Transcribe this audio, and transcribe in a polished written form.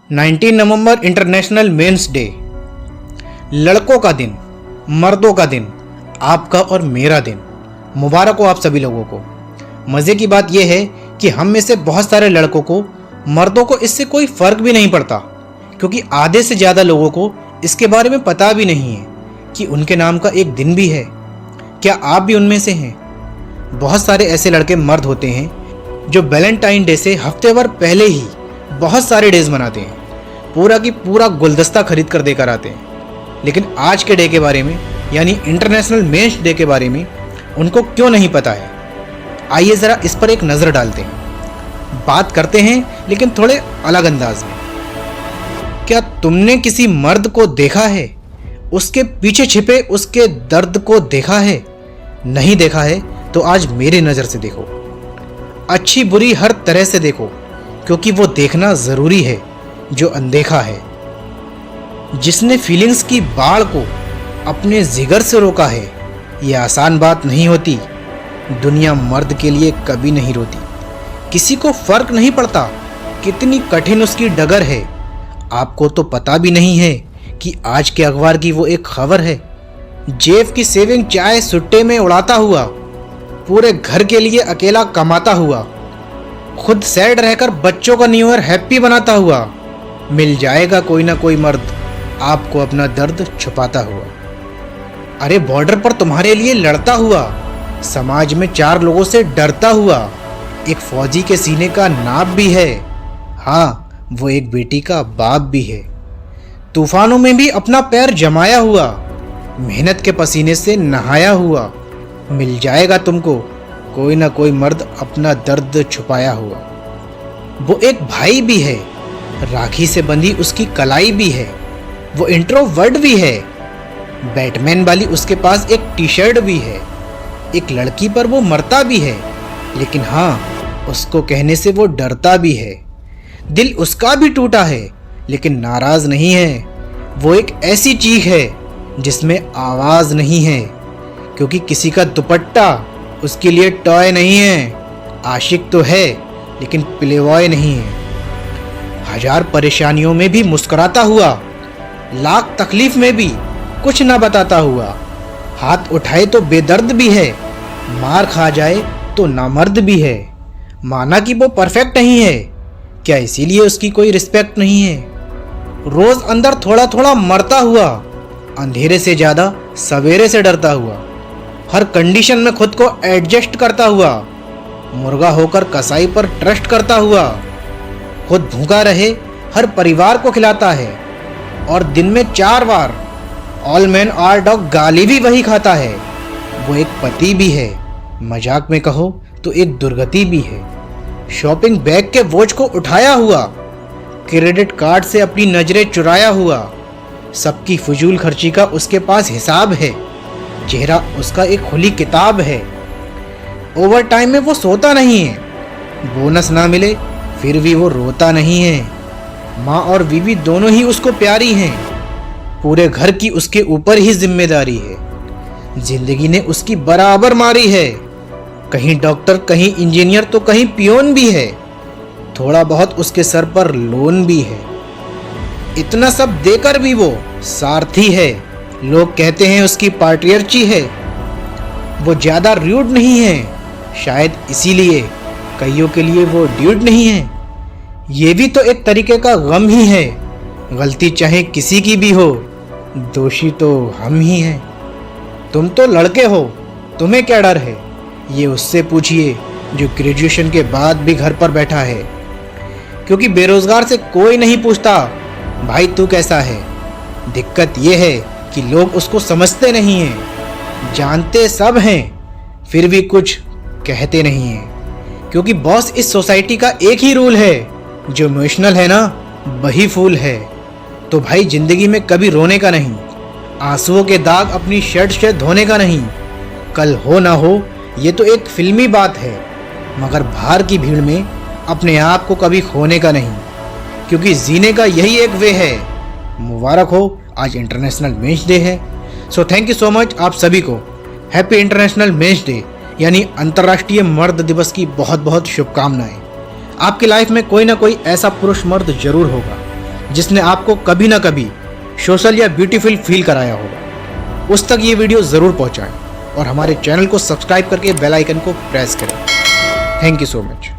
19 नवंबर international men's day. लड़कों का दिन, मर्दों का दिन, आपका और मेरा दिन। मुबारक हो आप सभी लोगों को। मज़े की बात यह है कि हम में से बहुत सारे लड़कों को, मर्दों को इससे कोई फ़र्क भी नहीं पड़ता, क्योंकि आधे से ज़्यादा लोगों को इसके बारे में पता भी नहीं है कि उनके नाम का एक दिन भी है। क्या आप भी उनमें से हैं? बहुत सारे ऐसे लड़के मर्द होते हैं जो वैलेंटाइन डे से हफ्ते भर पहले ही बहुत सारे डेज मनाते हैं, पूरा की पूरा गुलदस्ता खरीद कर देकर आते हैं। लेकिन आज के डे के बारे में, यानी इंटरनेशनल मेंस डे के बारे में उनको क्यों नहीं पता है? आइए ज़रा इस पर एक नज़र डालते हैं। बात करते हैं लेकिन थोड़े अलग अंदाज में। क्या तुमने किसी मर्द को देखा है? उसके पीछे छिपे उसके दर्द को देखा है? नहीं देखा है तो आज मेरी नज़र से देखो, अच्छी बुरी हर तरह से देखो, क्योंकि वो देखना ज़रूरी है जो अनदेखा है। जिसने फीलिंग्स की बाढ़ को अपने जिगर से रोका है, ये आसान बात नहीं होती। दुनिया मर्द के लिए कभी नहीं रोती। किसी को फर्क नहीं पड़ता कितनी कठिन उसकी डगर है। आपको तो पता भी नहीं है कि आज के अखबार की वो एक खबर है। जेफ की सेविंग चाय सुट्टे में उड़ाता हुआ, पूरे घर के लिए अकेला कमाता हुआ, खुद सैड रहकर बच्चों का न्यू ईयर हैप्पी बनाता हुआ, मिल जाएगा कोई ना कोई मर्द आपको अपना दर्द छुपाता हुआ। अरे बॉर्डर पर तुम्हारे लिए लड़ता हुआ, समाज में 4 लोगों से डरता हुआ, एक फौजी के सीने का नाप भी है। हाँ, वो एक बेटी का बाप भी है। तूफानों में भी अपना पैर जमाया हुआ, मेहनत के पसीने से नहाया हुआ, मिल जाएगा तुमको कोई ना कोई मर्द अपना दर्द छुपाया हुआ। वो एक भाई भी है, राखी से बंधी उसकी कलाई भी है। वो इंट्रोवर्ट भी है, बैटमैन वाली उसके पास एक टी शर्ट भी है। एक लड़की पर वो मरता भी है, लेकिन हाँ, उसको कहने से वो डरता भी है। दिल उसका भी टूटा है, लेकिन नाराज नहीं है। वो एक ऐसी चीख है जिसमें आवाज़ नहीं है, क्योंकि किसी का दुपट्टा उसके लिए टॉय नहीं है। आशिक तो है, लेकिन प्लेबॉय नहीं है। हजार परेशानियों में भी मुस्कुराता हुआ, लाख तकलीफ में भी कुछ ना बताता हुआ, हाथ उठाए तो बेदर्द भी है, मार खा जाए तो नामर्द भी है। माना कि वो परफेक्ट नहीं है, क्या इसीलिए उसकी कोई रिस्पेक्ट नहीं है? रोज अंदर थोड़ा थोड़ा मरता हुआ, अंधेरे से ज़्यादा सवेरे से डरता हुआ, हर कंडीशन में खुद को एडजस्ट करता हुआ, मुर्गा होकर कसाई पर ट्रस्ट करता हुआ, खुद भूखा रहे हर परिवार को खिलाता है, और दिन में 4 बार ऑल मैन आर डॉग गाली भी वही खाता है। वो एक पति भी है, मजाक में कहो तो एक दुर्गति भी है। शॉपिंग बैग के बोझ को उठाया हुआ, क्रेडिट कार्ड से अपनी नजरें चुराया हुआ, सबकी फजूल खर्ची का उसके पास हिसाब है। चेहरा उसका एक खुली किताब है। ओवर टाइम में वो सोता नहीं है, बोनस ना मिले फिर भी वो रोता नहीं है। माँ और बीवी दोनों ही उसको प्यारी हैं। पूरे घर की उसके ऊपर ही जिम्मेदारी है। जिंदगी ने उसकी बराबर मारी है। कहीं डॉक्टर, कहीं इंजीनियर तो कहीं पियोन भी है। थोड़ा बहुत उसके सर पर लोन भी है। इतना सब देकर भी वो सारथी है। लोग कहते हैं उसकी पार्टियर्ची है। वो ज़्यादा र्यूड नहीं है, शायद इसीलिए कईयों के लिए वो ड्यूड नहीं है। ये भी तो एक तरीके का गम ही है। गलती चाहे किसी की भी हो, दोषी तो हम ही हैं। तुम तो लड़के हो, तुम्हें क्या डर है? ये उससे पूछिए जो ग्रेजुएशन के बाद भी घर पर बैठा है, क्योंकि बेरोजगार से कोई नहीं पूछता भाई तू कैसा है। दिक्कत ये है कि लोग उसको समझते नहीं हैं। जानते सब हैं, फिर भी कुछ कहते नहीं हैं, क्योंकि बॉस इस सोसाइटी का एक ही रूल है, जो इमोशनल है ना वही फूल है। तो भाई जिंदगी में कभी रोने का नहीं, आंसुओं के दाग अपनी शर्ट से धोने का नहीं। कल हो ना हो ये तो एक फिल्मी बात है, मगर बाहर की भीड़ में अपने आप को कभी खोने का नहीं, क्योंकि जीने का यही एक वे है। मुबारक हो, आज इंटरनेशनल मेंस डे है। So thank you so much आप सभी को। हैप्पी इंटरनेशनल मेंस डे, यानी अंतर्राष्ट्रीय मर्द दिवस की बहुत बहुत शुभकामनाएं। आपकी लाइफ में कोई ना कोई ऐसा पुरुष मर्द जरूर होगा जिसने आपको कभी ना कभी सोशल या ब्यूटीफुल फील कराया होगा, उस तक ये वीडियो ज़रूर पहुंचाएं और हमारे चैनल को सब्सक्राइब करके बेल आइकन को प्रेस करें। Thank you so much.